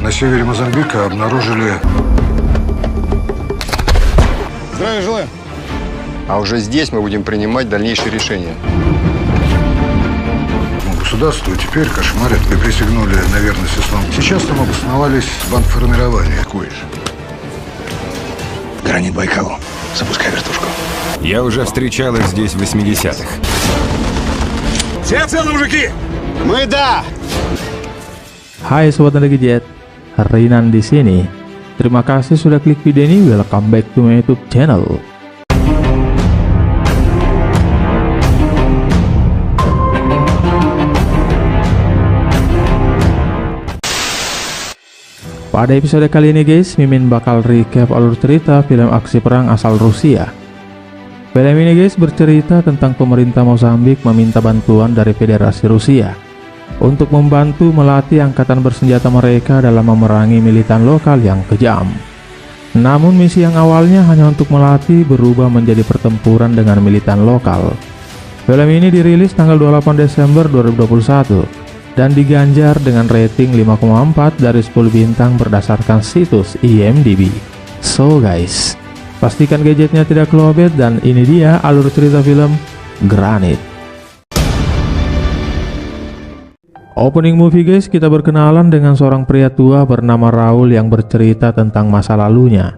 На севере Мозамбика обнаружили... Здравия желаю. А уже здесь мы будем принимать дальнейшие решения. Государство теперь кошмарят и присягнули на верность исламу. Сейчас там обосновались бандформирования. Куешь. Гранит Байкалу. Запускай вертушку. Я уже встречал их здесь в 80-х. Все целы, мужики? Мы да! Hai sobat Nada Gadget, Rinan di sini. Terima kasih sudah klik video ini. Welcome back to my YouTube channel. Pada episode kali ini guys, Mimin bakal recap alur cerita film aksi perang asal Rusia. Film ini guys bercerita tentang pemerintah Mozambik meminta bantuan dari Federasi Rusia untuk membantu melatih angkatan bersenjata mereka dalam memerangi militan lokal yang kejam. Namun misi yang awalnya hanya untuk melatih berubah menjadi pertempuran dengan militan lokal. Film ini dirilis tanggal 28 Desember 2021 dan diganjar dengan rating 5,4 dari 10 bintang berdasarkan situs IMDb. So guys, pastikan gadgetnya tidak kelobet dan ini dia alur cerita film Granit. Opening movie guys, kita berkenalan dengan seorang pria tua bernama Raul yang bercerita tentang masa lalunya.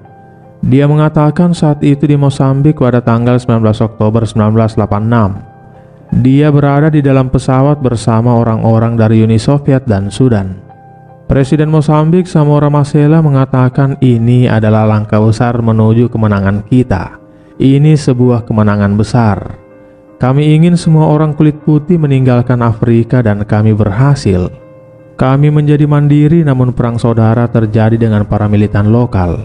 Dia mengatakan saat itu di Mozambik pada tanggal 19 Oktober 1986. Dia berada di dalam pesawat bersama orang-orang dari Uni Soviet dan Sudan. Presiden Mozambik Samora Machel mengatakan ini adalah langkah besar menuju kemenangan kita. Ini sebuah kemenangan besar. Kami ingin semua orang kulit putih meninggalkan Afrika dan kami berhasil. Kami menjadi mandiri namun perang saudara terjadi dengan para militan lokal.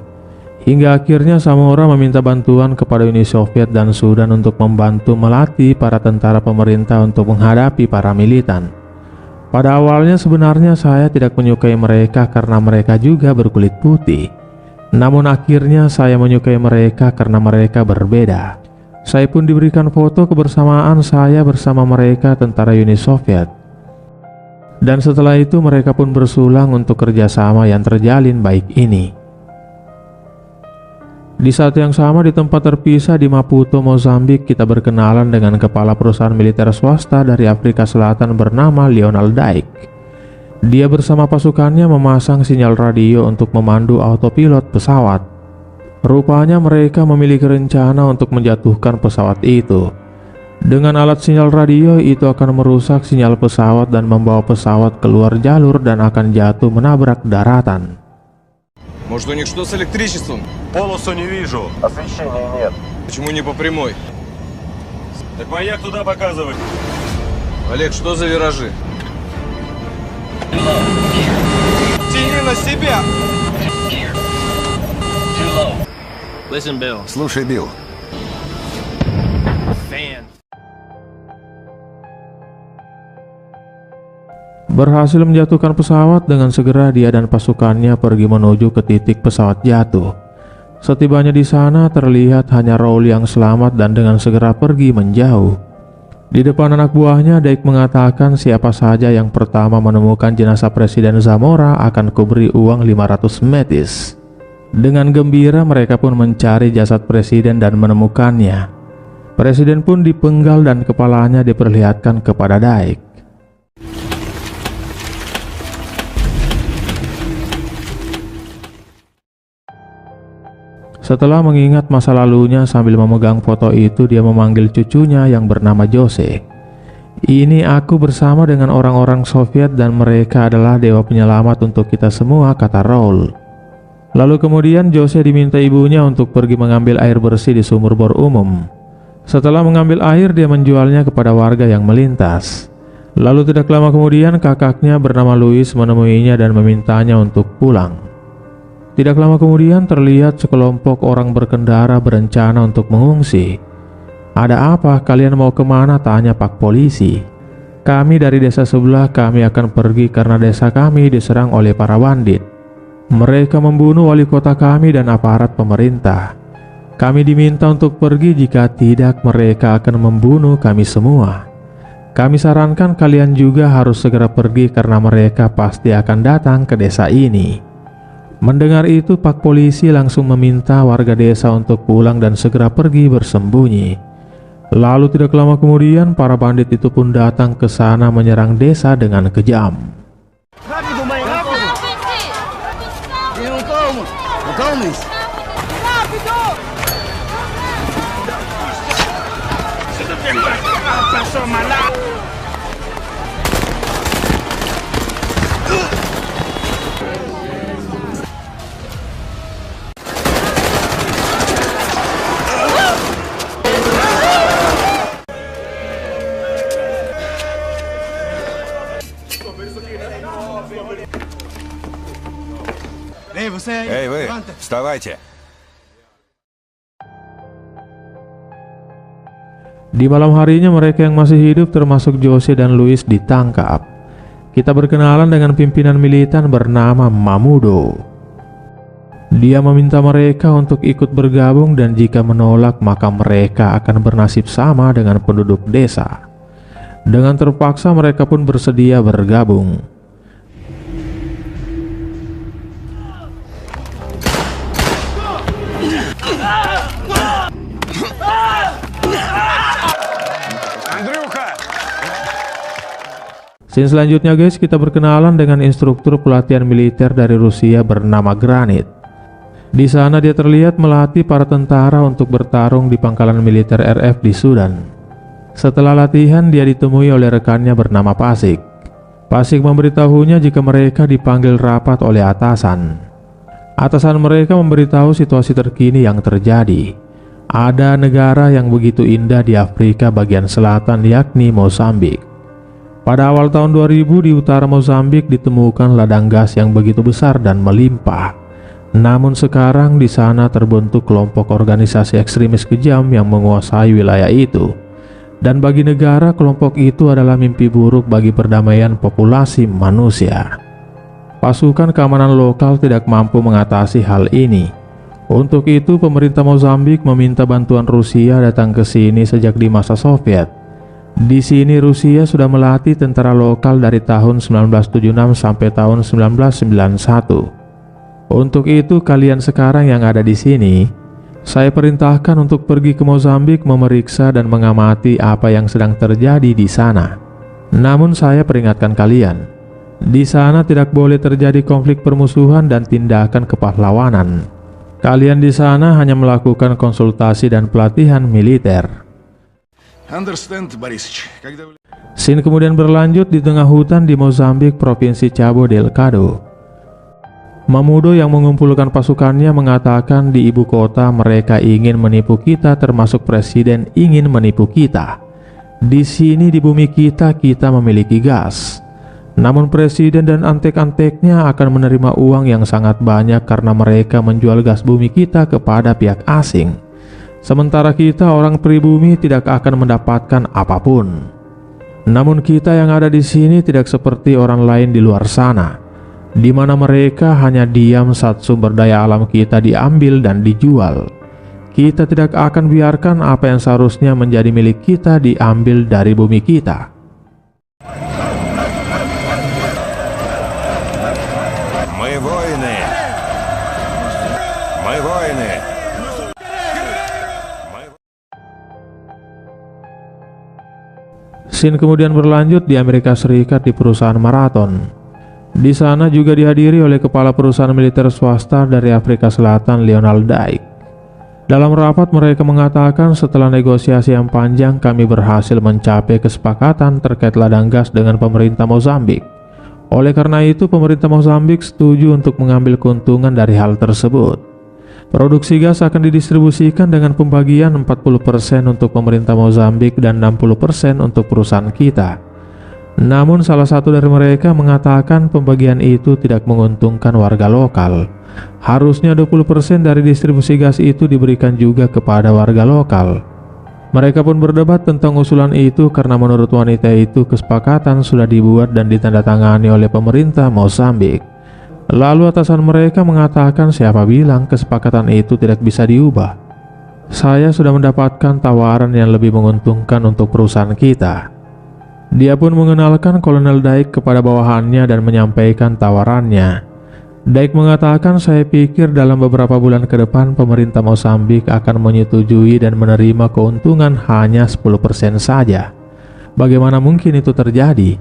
Hingga akhirnya Samora meminta bantuan kepada Uni Soviet dan Sudan untuk membantu melatih para tentara pemerintah untuk menghadapi para militan. Pada awalnya sebenarnya saya tidak menyukai mereka karena mereka juga berkulit putih. Namun akhirnya saya menyukai mereka karena mereka berbeda. Saya pun diberikan foto kebersamaan saya bersama mereka tentara Uni Soviet. Dan setelah itu mereka pun bersulang untuk kerjasama yang terjalin baik ini. Di saat yang sama di tempat terpisah di Maputo, Mozambik, kita berkenalan dengan kepala perusahaan militer swasta dari Afrika Selatan bernama Lionel Dyke. Dia bersama pasukannya memasang sinyal radio untuk memandu autopilot pesawat. Rupanya mereka memiliki rencana untuk menjatuhkan pesawat itu. Dengan alat sinyal radio itu akan merusak sinyal pesawat dan membawa pesawat keluar jalur dan akan jatuh menabrak daratan. Может, у них что с электричеством? Полосу не вижу. Освещения нет. Почему не по прямой? Так маяк туда показывай. Олег, что за виражи? Тяни на себя! Listen, Bill. Слушай, Билл. Berhasil menjatuhkan pesawat, dengan segera dia dan pasukannya pergi menuju ke titik pesawat jatuh. Setibanya di sana terlihat hanya Raul yang selamat dan dengan segera pergi menjauh. Di depan anak buahnya, Dyke mengatakan siapa saja yang pertama menemukan jenazah Presiden Zamora akan kuberi uang 500 metis. Dengan gembira mereka pun mencari jasad presiden dan menemukannya. Presiden pun dipenggal dan kepalanya diperlihatkan kepada Dyke. Setelah mengingat masa lalunya sambil memegang foto itu, dia memanggil cucunya yang bernama Jose. Ini aku bersama dengan orang-orang Soviet dan mereka adalah dewa penyelamat untuk kita semua, kata Raul. Lalu kemudian Jose diminta ibunya untuk pergi mengambil air bersih di sumur bor umum. Setelah mengambil air, dia menjualnya kepada warga yang melintas. Lalu tidak lama kemudian kakaknya bernama Luis menemuinya dan memintanya untuk pulang. Tidak lama kemudian terlihat sekelompok orang berkendara berencana untuk mengungsi. Ada apa? Kalian mau kemana? Tanya Pak Polisi. Kami dari desa sebelah, kami akan pergi karena desa kami diserang oleh para bandit. Mereka membunuh wali kota kami dan aparat pemerintah. Kami diminta untuk pergi, jika tidak mereka akan membunuh kami semua. Kami sarankan kalian juga harus segera pergi karena mereka pasti akan datang ke desa ini. Mendengar itu, pak polisi langsung meminta warga desa untuk pulang dan segera pergi bersembunyi. Lalu tidak lama kemudian, para bandit itu pun datang ke sana menyerang desa dengan kejam. Эй, вы, вставайте. Di malam harinya mereka yang masih hidup termasuk Jose dan Luis ditangkap. Kita berkenalan dengan pimpinan militan bernama Mamudo. Dia meminta mereka untuk ikut bergabung dan jika menolak maka mereka akan bernasib sama dengan penduduk desa. Dengan terpaksa mereka pun bersedia bergabung. Scene selanjutnya guys, kita berkenalan dengan instruktur pelatihan militer dari Rusia bernama Granit. Di sana dia terlihat melatih para tentara untuk bertarung di pangkalan militer RF di Sudan. Setelah latihan dia ditemui oleh rekannya bernama Pasik. Pasik memberitahunya jika mereka dipanggil rapat oleh atasan. Atasan mereka memberitahu situasi terkini yang terjadi. Ada negara yang begitu indah di Afrika bagian selatan yakni Mozambik. Pada awal tahun 2000 di utara Mozambik ditemukan ladang gas yang begitu besar dan melimpah. Namun sekarang di sana terbentuk kelompok organisasi ekstremis kejam yang menguasai wilayah itu. Dan bagi negara, kelompok itu adalah mimpi buruk bagi perdamaian populasi manusia. Pasukan keamanan lokal tidak mampu mengatasi hal ini. Untuk itu pemerintah Mozambik meminta bantuan Rusia datang ke sini sejak di masa Soviet. Di sini Rusia sudah melatih tentara lokal dari tahun 1976 sampai tahun 1991. Untuk itu kalian sekarang yang ada di sini, saya perintahkan untuk pergi ke Mozambik memeriksa dan mengamati apa yang sedang terjadi di sana. Namun saya peringatkan kalian, di sana tidak boleh terjadi konflik permusuhan dan tindakan kepahlawanan. Kalian di sana hanya melakukan konsultasi dan pelatihan militer. Scene kemudian berlanjut di tengah hutan di Mozambik, Provinsi Cabo Delgado. Mamudo yang mengumpulkan pasukannya mengatakan di ibu kota mereka ingin menipu kita, termasuk presiden ingin menipu kita. Di sini di bumi kita memiliki gas. Namun presiden dan antek-anteknya akan menerima uang yang sangat banyak karena mereka menjual gas bumi kita kepada pihak asing. Sementara kita orang pribumi tidak akan mendapatkan apapun. Namun kita yang ada di sini tidak seperti orang lain di luar sana, di mana mereka hanya diam saat sumber daya alam kita diambil dan dijual. Kita tidak akan biarkan apa yang seharusnya menjadi milik kita diambil dari bumi kita. Мы воины! Мы воины! Scene kemudian berlanjut di Amerika Serikat di perusahaan Marathon. Di sana juga dihadiri oleh kepala perusahaan militer swasta dari Afrika Selatan, Leonard Dyke. Dalam rapat mereka mengatakan setelah negosiasi yang panjang kami berhasil mencapai kesepakatan terkait ladang gas dengan pemerintah Mozambik. Oleh karena itu pemerintah Mozambik setuju untuk mengambil keuntungan dari hal tersebut. Produksi gas akan didistribusikan dengan pembagian 40% untuk pemerintah Mozambik dan 60% untuk perusahaan kita. Namun salah satu dari mereka mengatakan pembagian itu tidak menguntungkan warga lokal. Harusnya 20% dari distribusi gas itu diberikan juga kepada warga lokal. Mereka pun berdebat tentang usulan itu karena menurut wanita itu kesepakatan sudah dibuat dan ditandatangani oleh pemerintah Mozambik. Lalu atasan mereka mengatakan siapa bilang kesepakatan itu tidak bisa diubah. Saya sudah mendapatkan tawaran yang lebih menguntungkan untuk perusahaan kita. Dia pun mengenalkan Kolonel Dyke kepada bawahannya dan menyampaikan tawarannya. Daik mengatakan, saya pikir dalam beberapa bulan ke depan pemerintah Mozambik akan menyetujui dan menerima keuntungan hanya 10% saja. Bagaimana mungkin itu terjadi?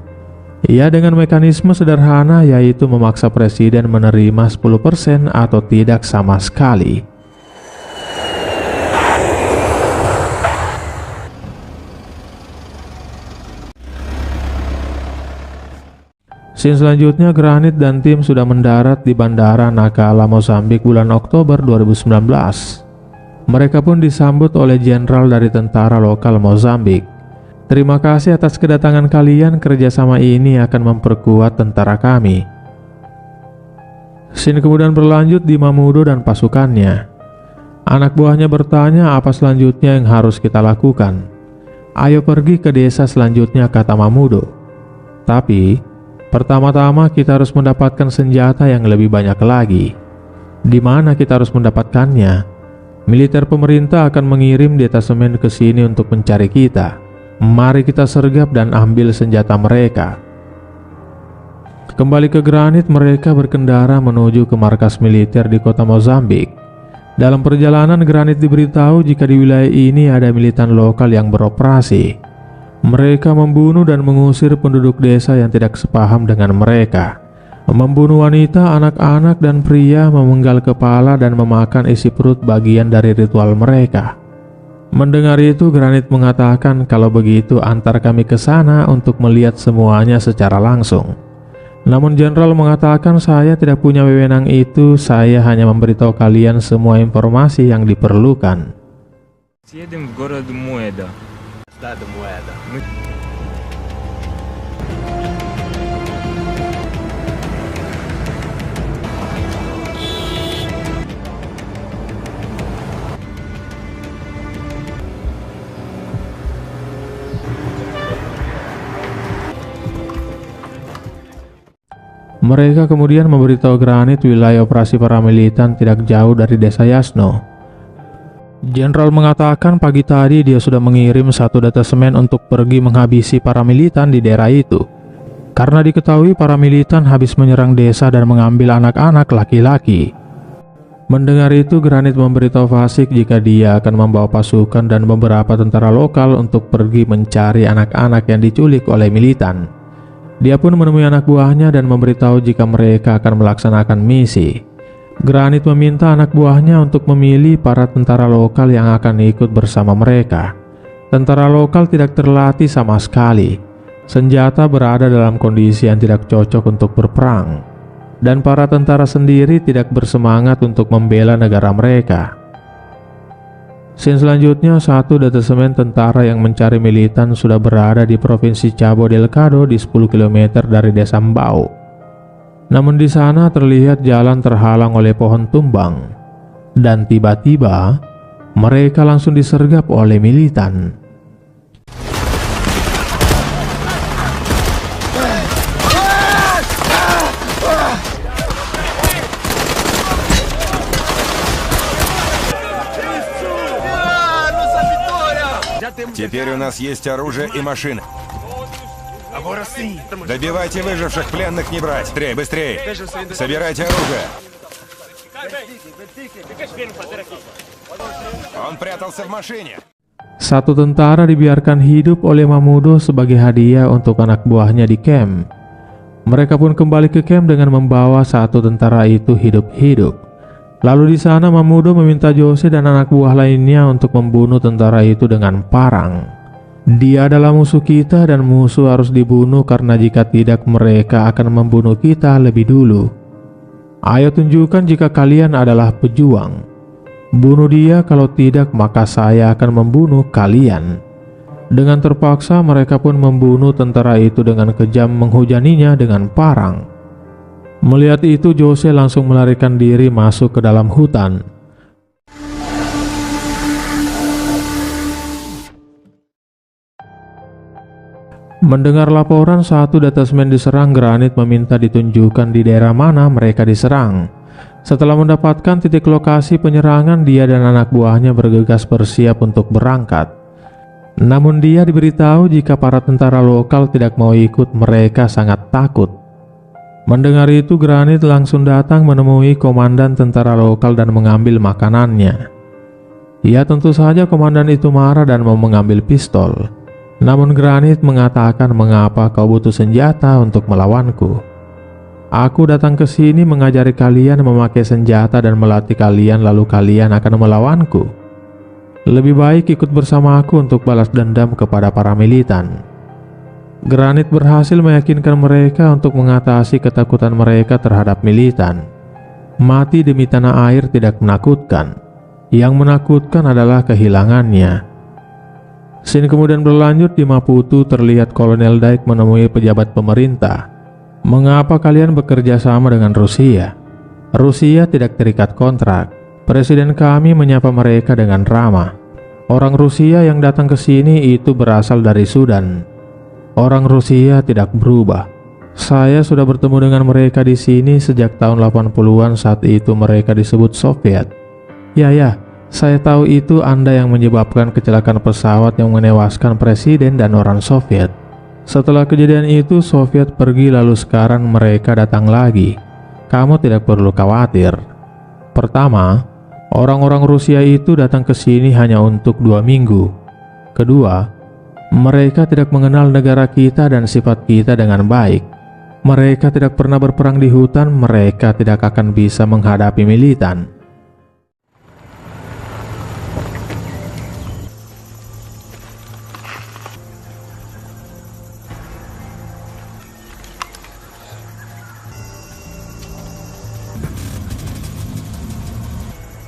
Ya, dengan mekanisme sederhana, yaitu memaksa presiden menerima 10% atau tidak sama sekali. Scene selanjutnya, Granit dan tim sudah mendarat di Bandara Nacala, Mozambik bulan Oktober 2019. Mereka pun disambut oleh jenderal dari tentara lokal Mozambik. Terima kasih atas kedatangan kalian, kerjasama ini akan memperkuat tentara kami. Scene kemudian berlanjut di Mamudo dan pasukannya. Anak buahnya bertanya apa selanjutnya yang harus kita lakukan. Ayo pergi ke desa selanjutnya, kata Mamudo. Tapi pertama-tama kita harus mendapatkan senjata yang lebih banyak lagi. Di mana kita harus mendapatkannya? Militer pemerintah akan mengirim detasemen ke sini untuk mencari kita. Mari kita sergap dan ambil senjata mereka. Kembali ke Granit, mereka berkendara menuju ke markas militer di kota Mozambik. Dalam perjalanan, Granit diberitahu jika di wilayah ini ada militan lokal yang beroperasi. Mereka membunuh dan mengusir penduduk desa yang tidak sepaham dengan mereka. Membunuh wanita, anak-anak, dan pria, memenggal kepala dan memakan isi perut bagian dari ritual mereka. Mendengar itu, Granit mengatakan, kalau begitu antar kami ke sana untuk melihat semuanya secara langsung. Namun jenderal mengatakan, saya tidak punya wewenang itu, saya hanya memberitahu kalian semua informasi yang diperlukan. Едем в город Муэда. Mereka kemudian memberitahu Granit wilayah operasi paramilitan tidak jauh dari desa Yasno. Jenderal mengatakan pagi tadi dia sudah mengirim satu detasemen untuk pergi menghabisi paramilitan di daerah itu. Karena diketahui paramilitan habis menyerang desa dan mengambil anak-anak laki-laki. Mendengar itu, Granit memberitahu Vasik jika dia akan membawa pasukan dan beberapa tentara lokal untuk pergi mencari anak-anak yang diculik oleh militan. Dia pun menemui anak buahnya dan memberitahu jika mereka akan melaksanakan misi. Granit meminta anak buahnya untuk memilih para tentara lokal yang akan ikut bersama mereka. Tentara lokal tidak terlatih sama sekali. Senjata berada dalam kondisi yang tidak cocok untuk berperang. Dan para tentara sendiri tidak bersemangat untuk membela negara mereka. Scene selanjutnya, satu detasemen tentara yang mencari militan sudah berada di provinsi Cabo Delgado di 10 km dari desa Mbau. Namun di sana terlihat jalan terhalang oleh pohon tumbang. Dan tiba-tiba mereka langsung disergap oleh militan. Теперь у нас есть оружие и машины. Добивайте выживших, пленных не брать. Быстрее, быстрее. Собирайте оружие. Он прятался в машине. Satu tentara dibiarkan hidup oleh Mamudo sebagai hadiah untuk anak buahnya di camp. Mereka pun kembali ke camp dengan membawa satu tentara itu hidup-hidup. Lalu di sana Mamudo meminta Jose dan anak buah lainnya untuk membunuh tentara itu dengan parang. Dia adalah musuh kita dan musuh harus dibunuh karena jika tidak mereka akan membunuh kita lebih dulu. Ayo tunjukkan jika kalian adalah pejuang. Bunuh dia, kalau tidak maka saya akan membunuh kalian. Dengan terpaksa mereka pun membunuh tentara itu dengan kejam, menghujaninya dengan parang. Melihat itu, Jose langsung melarikan diri masuk ke dalam hutan. Mendengar laporan satu detasemen diserang, Granit meminta ditunjukkan di daerah mana mereka diserang. Setelah mendapatkan titik lokasi penyerangan, dia dan anak buahnya bergegas bersiap untuk berangkat. Namun dia diberitahu jika para tentara lokal tidak mau ikut, mereka sangat takut. Mendengar itu, Granit langsung datang menemui komandan tentara lokal dan mengambil makanannya. Ya, tentu saja komandan itu marah dan mau mengambil pistol. Namun Granit mengatakan, "Mengapa kau butuh senjata untuk melawanku? Aku datang ke sini mengajari kalian memakai senjata dan melatih kalian, lalu kalian akan melawanku. Lebih baik ikut bersama aku untuk balas dendam kepada para militan." Granit berhasil meyakinkan mereka untuk mengatasi ketakutan mereka terhadap militan. Mati demi tanah air tidak menakutkan. Yang menakutkan adalah kehilangannya. Scene kemudian berlanjut di Maputo. Terlihat Kolonel Dike menemui pejabat pemerintah. "Mengapa kalian bekerja sama dengan Rusia? Rusia tidak terikat kontrak." Presiden kami menyapa mereka dengan ramah. "Orang Rusia yang datang ke sini itu berasal dari Sudan. Orang Rusia tidak berubah. Saya sudah bertemu dengan mereka di sini sejak tahun 80-an, saat itu mereka disebut Soviet." Ya, saya tahu itu Anda yang menyebabkan kecelakaan pesawat yang menewaskan presiden dan orang Soviet. Setelah kejadian itu, Soviet pergi, lalu sekarang mereka datang lagi. Kamu tidak perlu khawatir. Pertama, orang-orang Rusia itu datang ke sini hanya untuk 2 minggu. Kedua, mereka tidak mengenal negara kita dan sifat kita dengan baik. Mereka tidak pernah berperang di hutan, mereka tidak akan bisa menghadapi militan.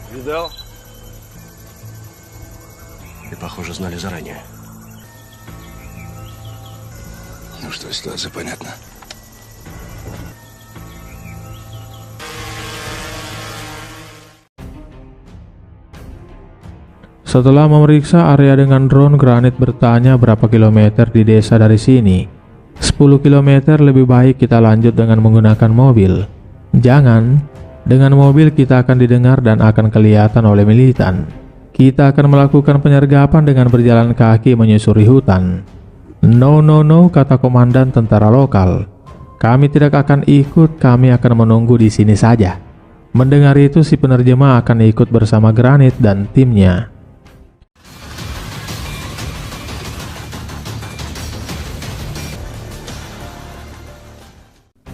Видал? И, похоже, знали заранее. Ну что, ситуация понятна? Setelah memeriksa area dengan drone, Granit bertanya berapa kilometer di desa dari sini. 10 kilometer, lebih baik kita lanjut dengan menggunakan mobil. Jangan, dengan mobil kita akan didengar dan akan kelihatan oleh militan. Kita akan melakukan penyergapan dengan berjalan kaki menyusuri hutan. No, kata komandan tentara lokal. Kami tidak akan ikut, kami akan menunggu di sini saja. Mendengar itu, si penerjemah akan ikut bersama Granit dan timnya.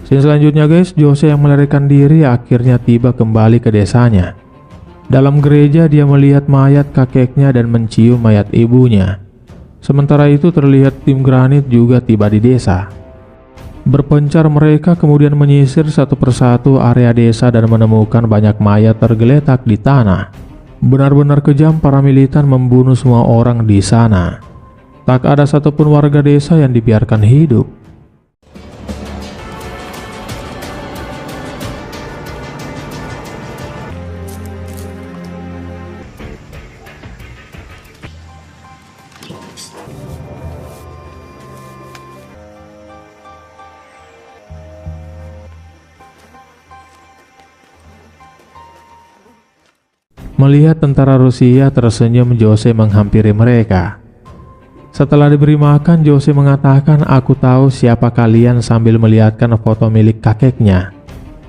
Scene selanjutnya guys, Jose yang melarikan diri akhirnya tiba kembali ke desanya. Dalam gereja dia melihat mayat kakeknya dan mencium mayat ibunya. Sementara itu terlihat tim Granit juga tiba di desa. Berpencar mereka kemudian menyisir satu persatu area desa dan menemukan banyak mayat tergeletak di tanah. Benar-benar kejam, para militan membunuh semua orang di sana. Tak ada satupun warga desa yang dibiarkan hidup. Melihat tentara Rusia tersenyum, Jose menghampiri mereka. Setelah diberi makan, Jose mengatakan, "Aku tahu siapa kalian," sambil melihatkan foto milik kakeknya.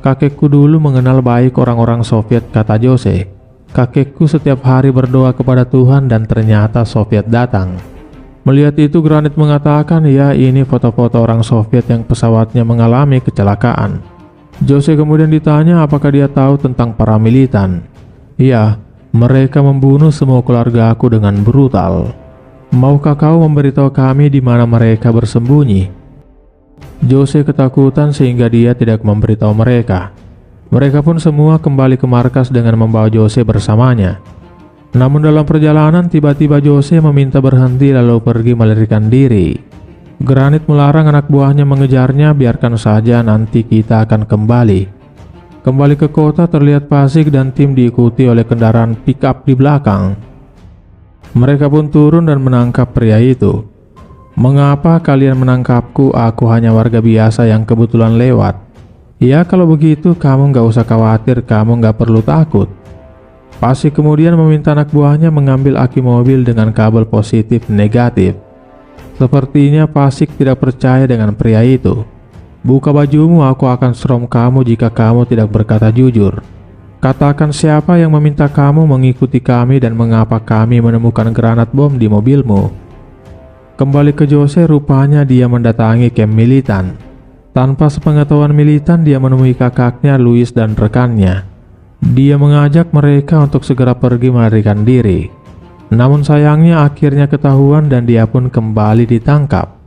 "Kakekku dulu mengenal baik orang-orang Soviet," kata Jose. "Kakekku setiap hari berdoa kepada Tuhan dan ternyata Soviet datang." Melihat itu, Granit mengatakan, "Ya, ini foto-foto orang Soviet yang pesawatnya mengalami kecelakaan." Jose kemudian ditanya apakah dia tahu tentang para militan. "Ya, mereka membunuh semua keluarga aku dengan brutal. Maukah kau memberitahu kami di mana mereka bersembunyi?" Jose ketakutan sehingga dia tidak memberitahu mereka. Mereka pun semua kembali ke markas dengan membawa Jose bersamanya. Namun dalam perjalanan tiba-tiba Jose meminta berhenti lalu pergi melarikan diri. Granit melarang anak buahnya mengejarnya, "Biarkan saja, nanti kita akan kembali." Kembali ke kota, terlihat Pasik dan tim diikuti oleh kendaraan pick-up di belakang. Mereka pun turun dan menangkap pria itu. "Mengapa kalian menangkapku? Aku hanya warga biasa yang kebetulan lewat." "Ya, kalau begitu kamu gak usah khawatir, kamu gak perlu takut." Pasik kemudian meminta anak buahnya mengambil aki mobil dengan kabel positif negatif. Sepertinya Pasik tidak percaya dengan pria itu. Buka bajumu, aku akan strom kamu jika kamu tidak berkata jujur. Katakan siapa yang meminta kamu mengikuti kami dan mengapa kami menemukan granat bom di mobilmu. Kembali ke Jose, rupanya dia mendatangi kamp militan. Tanpa sepengetahuan militan, dia menemui kakaknya Luis dan rekannya. Dia mengajak mereka untuk segera pergi melarikan diri. Namun sayangnya akhirnya ketahuan dan dia pun kembali ditangkap.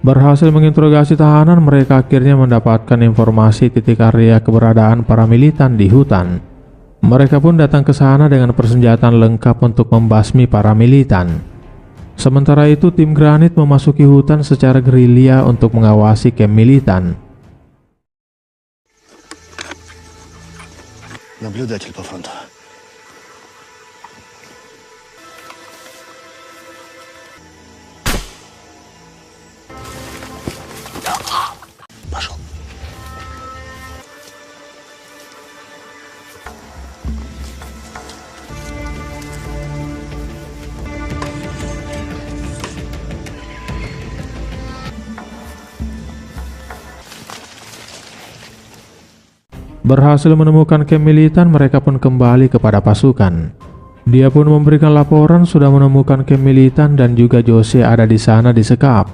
Berhasil menginterogasi tahanan, mereka akhirnya mendapatkan informasi titik area keberadaan para militan di hutan. Mereka pun datang ke sana dengan persenjataan lengkap untuk membasmi para militan. Sementara itu, tim Granit memasuki hutan secara gerilya untuk mengawasi kamp militan. Наблюдатель по фронту. Пошел. Berhasil menemukan kamp militan, mereka pun kembali kepada pasukan. Dia pun memberikan laporan sudah menemukan kamp militan dan juga Jose ada di sana disekap.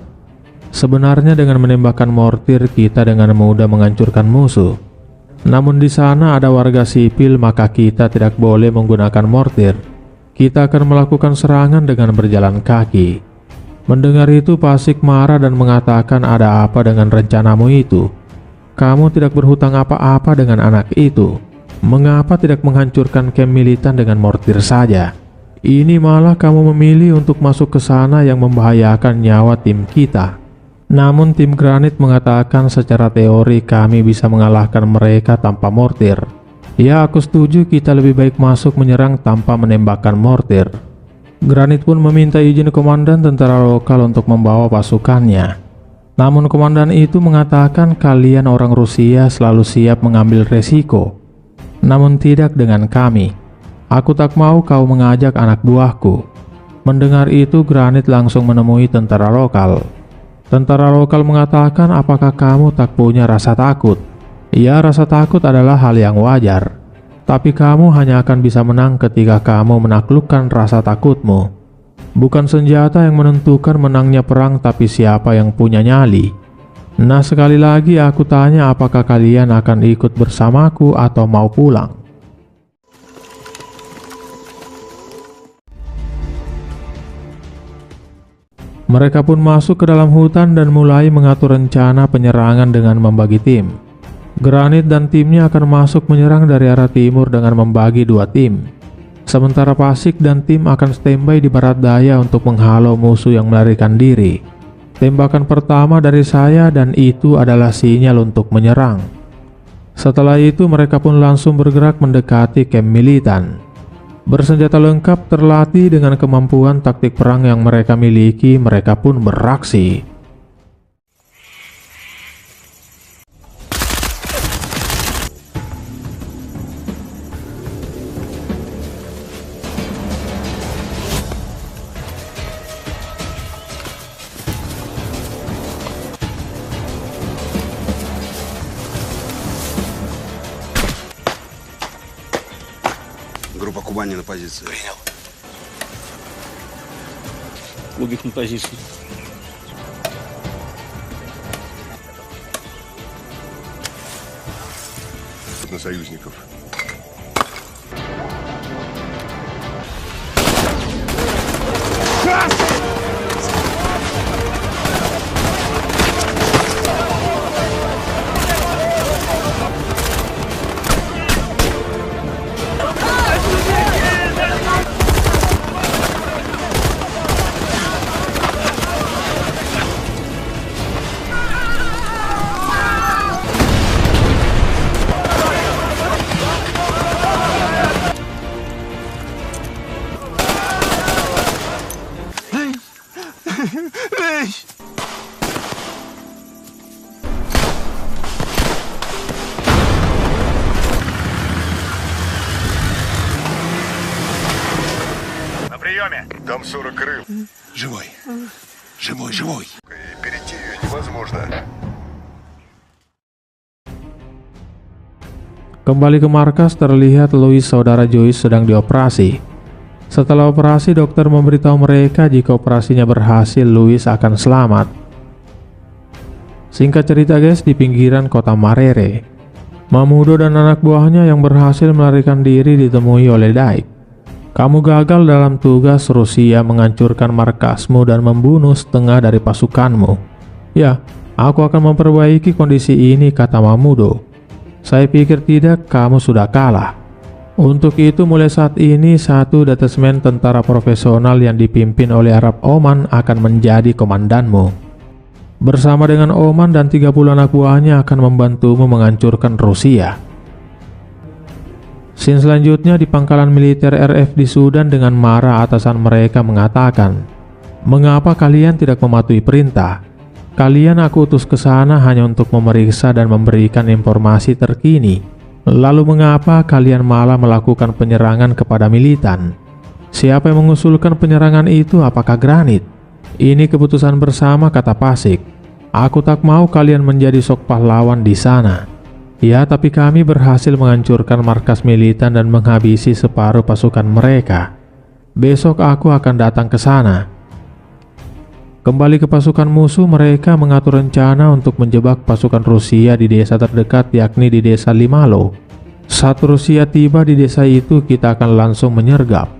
Sebenarnya dengan menembakkan mortir kita dengan mudah menghancurkan musuh. Namun di sana ada warga sipil, maka kita tidak boleh menggunakan mortir. Kita akan melakukan serangan dengan berjalan kaki. Mendengar itu, Pasik marah dan mengatakan, ada apa dengan rencanamu itu? Kamu tidak berhutang apa-apa dengan anak itu. Mengapa tidak menghancurkan kamp militan dengan mortir saja? Ini malah kamu memilih untuk masuk ke sana yang membahayakan nyawa tim kita. Namun tim Granit mengatakan secara teori kami bisa mengalahkan mereka tanpa mortir. Ya, aku setuju, kita lebih baik masuk menyerang tanpa menembakkan mortir. Granit pun meminta izin komandan tentara lokal untuk membawa pasukannya. Namun komandan itu mengatakan kalian orang Rusia selalu siap mengambil resiko. Namun tidak dengan kami. Aku tak mau kau mengajak anak buahku. Mendengar itu, Granit langsung menemui tentara lokal. Tentara lokal mengatakan, apakah kamu tak punya rasa takut? Ya, rasa takut adalah hal yang wajar. Tapi kamu hanya akan bisa menang ketika kamu menaklukkan rasa takutmu. Bukan senjata yang menentukan menangnya perang, tapi siapa yang punya nyali. Nah, sekali lagi aku tanya, apakah kalian akan ikut bersamaku atau mau pulang? Mereka pun masuk ke dalam hutan dan mulai mengatur rencana penyerangan dengan membagi tim. Granit dan timnya akan masuk menyerang dari arah timur dengan membagi dua tim. Sementara Pasik dan tim akan standby di barat daya untuk menghalau musuh yang melarikan diri. Tembakan pertama dari saya dan itu adalah sinyal untuk menyerang. Setelah itu mereka pun langsung bergerak mendekati kamp militan. Bersenjata lengkap, terlatih dengan kemampuan taktik perang yang mereka miliki, mereka pun beraksi. Группа Кубани на позиции. Принял. Убег на позицию. На союзников. На приеме. Там 40 крыл. Живой. Живой. И перейти ее невозможно. Kembali ke markas, terlihat Louis saudara Joyce sedang dioperasi. Setelah operasi, dokter memberitahu mereka jika operasinya berhasil, Louis akan selamat. Singkat cerita guys, di pinggiran kota Marere, Mamudo dan anak buahnya yang berhasil melarikan diri ditemui oleh Daik. Kamu gagal dalam tugas Rusia menghancurkan markasmu dan membunuh setengah dari pasukanmu. Ya, aku akan memperbaiki kondisi ini, kata Mamudo. Saya pikir tidak, kamu sudah kalah. Untuk itu mulai saat ini satu detasmen tentara profesional yang dipimpin oleh Arab Oman akan menjadi komandanmu. Bersama dengan Oman dan 30 anak buahnya akan membantumu menghancurkan Rusia. Scene selanjutnya di pangkalan militer RF di Sudan dengan marah atasan mereka mengatakan, "Mengapa kalian tidak mematuhi perintah? Kalian aku utus ke sana hanya untuk memeriksa dan memberikan informasi terkini. Lalu mengapa kalian malah melakukan penyerangan kepada militan? Siapa yang mengusulkan penyerangan itu? Apakah Granit? Ini keputusan bersama," kata Pasik. "Aku tak mau kalian menjadi sok pahlawan di sana. Ya, tapi kami berhasil menghancurkan markas militan dan menghabisi separuh pasukan mereka. Besok aku akan datang ke sana." Kembali ke pasukan musuh, mereka mengatur rencana untuk menjebak pasukan Rusia di desa terdekat, yakni di desa Limalo. Saat Rusia tiba di desa itu, kita akan langsung menyergap.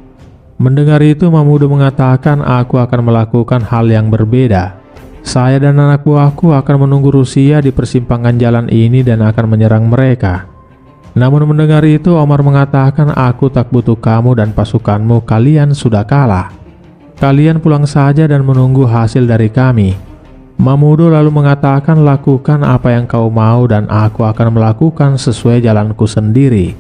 Mendengar itu, Mamudo mengatakan, "Aku akan melakukan hal yang berbeda. Saya dan anak buahku akan menunggu Rusia di persimpangan jalan ini dan akan menyerang mereka." Namun mendengar itu, Omar mengatakan, "Aku tak butuh kamu dan pasukanmu, kalian sudah kalah. Kalian pulang saja dan menunggu hasil dari kami." Mamudo lalu mengatakan, "Lakukan apa yang kau mau dan aku akan melakukan sesuai jalanku sendiri."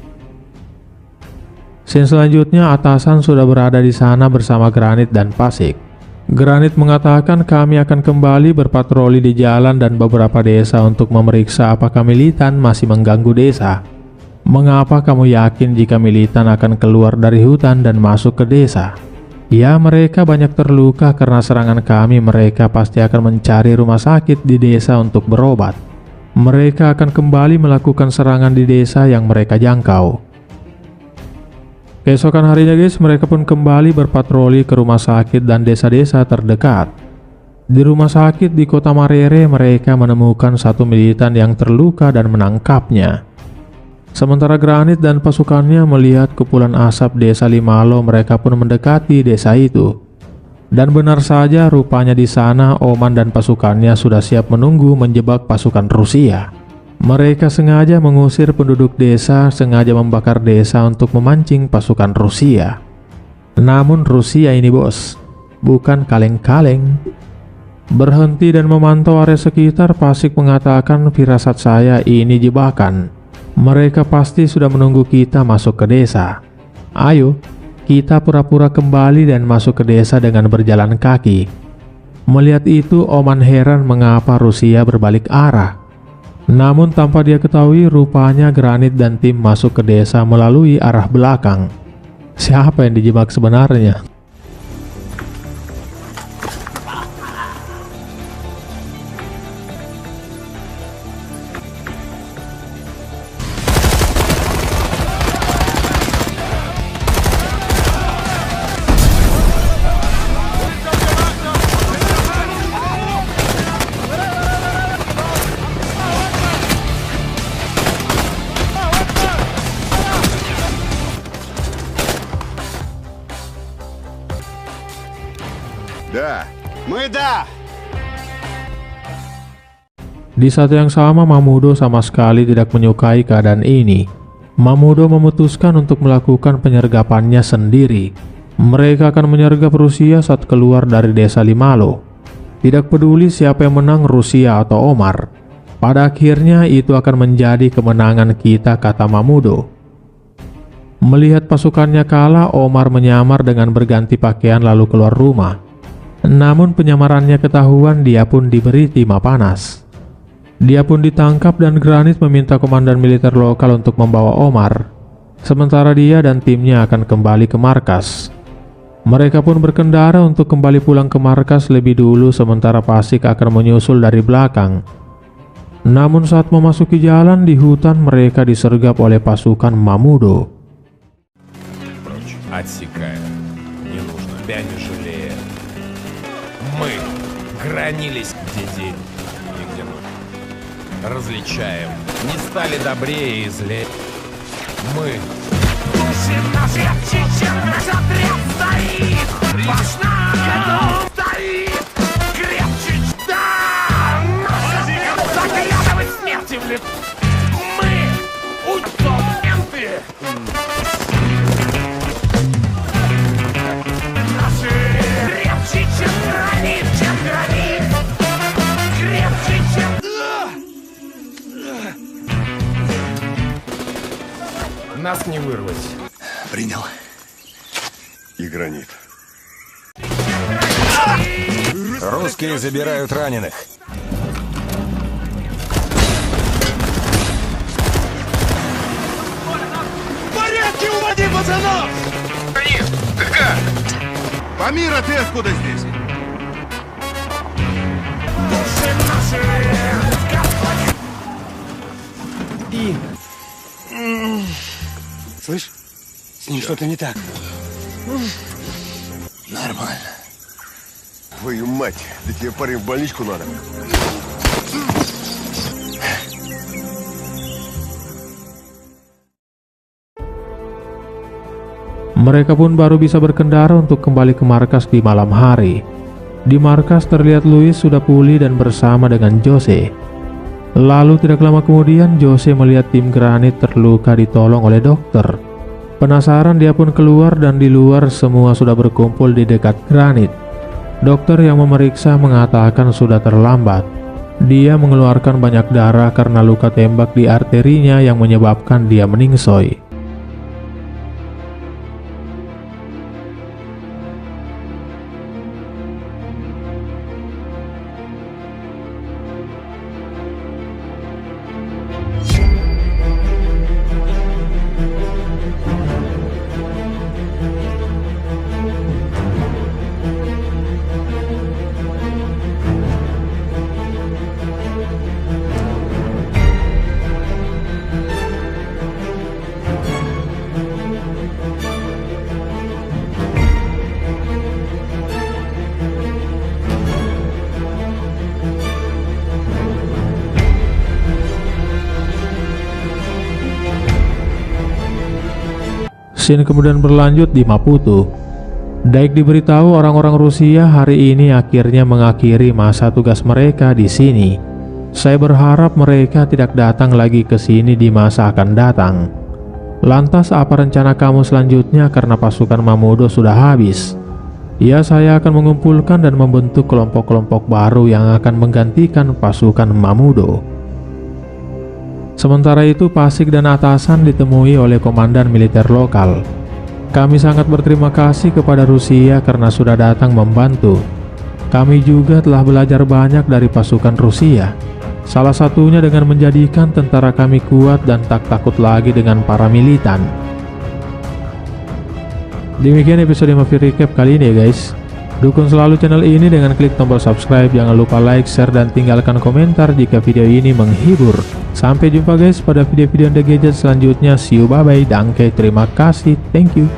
Scene selanjutnya, atasan sudah berada di sana bersama Granit dan Pasik. Granit mengatakan, "Kami akan kembali berpatroli di jalan dan beberapa desa untuk memeriksa apakah militan masih mengganggu desa." "Mengapa kamu yakin jika militan akan keluar dari hutan dan masuk ke desa?" "Ya, mereka banyak terluka karena serangan kami. Mereka pasti akan mencari rumah sakit di desa untuk berobat. Mereka akan kembali melakukan serangan di desa yang mereka jangkau." Keesokan harinya guys, mereka pun kembali berpatroli ke rumah sakit dan desa-desa terdekat. Di rumah sakit di kota Marere, mereka menemukan satu militan yang terluka dan menangkapnya. Sementara Granit dan pasukannya melihat kepulan asap desa Limalo, mereka pun mendekati desa itu. Dan benar saja, rupanya di sana Oman dan pasukannya sudah siap menunggu menjebak pasukan Rusia. Mereka sengaja mengusir penduduk desa, sengaja membakar desa untuk memancing pasukan Rusia. Namun Rusia ini bos, bukan kaleng-kaleng. Berhenti dan memantau area sekitar, Pasik mengatakan, "Firasat saya ini jebakan. Mereka pasti sudah menunggu kita masuk ke desa. Ayo, kita pura-pura kembali dan masuk ke desa dengan berjalan kaki." Melihat itu, Oman heran mengapa Rusia berbalik arah. Namun tanpa dia ketahui, rupanya Granit dan tim masuk ke desa melalui arah belakang. Siapa yang dijebak sebenarnya? Di saat yang sama, Mamudo sama sekali tidak menyukai keadaan ini. Mamudo memutuskan untuk melakukan penyergapannya sendiri. Mereka akan menyergap Rusia saat keluar dari desa Limalo. Tidak peduli siapa yang menang, Rusia atau Omar. Pada akhirnya itu akan menjadi kemenangan kita, kata Mamudo. Melihat pasukannya kalah, Omar menyamar dengan berganti pakaian lalu keluar rumah. Namun penyamarannya ketahuan, dia pun diberi timah panas. Dia pun ditangkap dan Granit meminta komandan militer lokal untuk membawa Omar. Sementara dia dan timnya akan kembali ke markas. Mereka pun berkendara untuk kembali pulang ke markas lebih dulu, sementara Pasik akan menyusul dari belakang. Namun saat memasuki jalan di hutan, mereka disergap oleh pasukan Mamudo. Отсекаю. Не нужно. Тебя не жалею. Мы гранились где день и где ночь. Различаем. Не стали добрее и злее. Мы нас не вырвать. Принял. И гранит. Русские забирают раненых. Порядки, уводи пацанов! Ты как? Памира, ты откуда здесь? Слышь, с ним что-то не так. Нормально. Твою мать, да тебе, парень, в больничку надо. Mereka pun baru bisa berkendara untuk kembali ke markas di malam hari. Di markas terlihat Luis sudah pulih dan bersama dengan Jose. Lalu tidak lama kemudian Jose melihat tim Granit terluka ditolong oleh dokter. Penasaran dia pun keluar dan di luar semua sudah berkumpul di dekat Granit. Dokter yang memeriksa mengatakan sudah terlambat. Dia mengeluarkan banyak darah karena luka tembak di arterinya yang menyebabkan dia meningsoi. Scene kemudian berlanjut di Maputo. Daik diberitahu orang-orang Rusia hari ini akhirnya mengakhiri masa tugas mereka di sini. Saya berharap mereka tidak datang lagi ke sini di masa akan datang. Lantas apa rencana kamu selanjutnya karena pasukan Mamudo sudah habis? Ya, saya akan mengumpulkan dan membentuk kelompok-kelompok baru yang akan menggantikan pasukan Mamudo. Sementara itu, Pasik dan atasan ditemui oleh komandan militer lokal. Kami sangat berterima kasih kepada Rusia karena sudah datang membantu. Kami juga telah belajar banyak dari pasukan Rusia. Salah satunya dengan menjadikan tentara kami kuat dan tak takut lagi dengan para militan. Demikian episode Movie Recap kali ini ya guys. Dukung selalu channel ini dengan klik tombol subscribe. Jangan lupa like, share, dan tinggalkan komentar jika video ini menghibur. Sampai jumpa guys pada video-video The Gadget selanjutnya. See you, bye-bye, danke, terima kasih, thank you.